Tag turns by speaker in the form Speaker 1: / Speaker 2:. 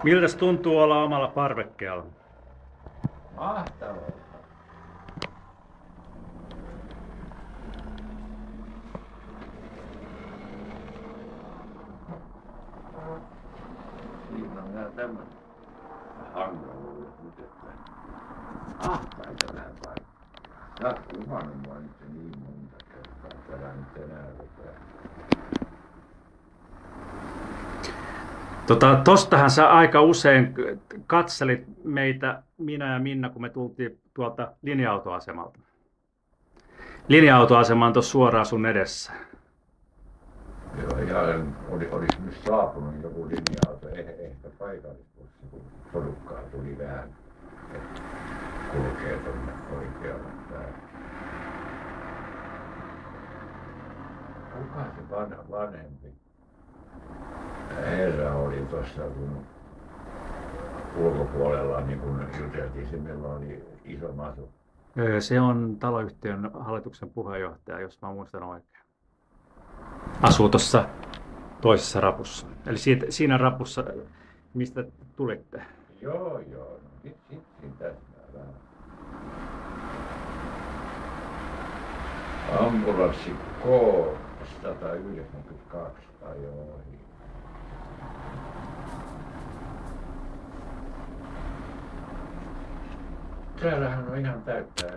Speaker 1: Miltäs tuntuu olla omalla parvekkeella?
Speaker 2: Mahtavaa. Siinä on vielä tämmöinen hankaluus nyt, että ahtaita nämä paikat. Sä oot kuvannut mua nyt niin monta kertaa, että älä nyt enää rupea.
Speaker 1: Tostahan sä aika usein katselit meitä, minä ja Minna, kun me tultiin tuolta linja-autoasemalta. Linja-autoasema on tuossa suoraan sun edessä.
Speaker 2: Joo, ihan olis nyt saapunut joku linja-auto, ehkä paikallisbussi, kun porukkaa tuli vähän, että kulkee tuonne oikealle päin. Kuka se vanhempi herra oli tuossa, kun ulkopuolella niin kun juteltiin, se meillä oli iso masu.
Speaker 1: Se on taloyhtiön hallituksen puheenjohtaja, jos mä muistan oikein. Asuu tuossa toisessa rapussa. Eli siinä rapussa, mistä tulitte.
Speaker 2: Joo, no sit täsmää vähän. Ambulanssi K192 ajoi ohi. Täällähän on ihan täyttää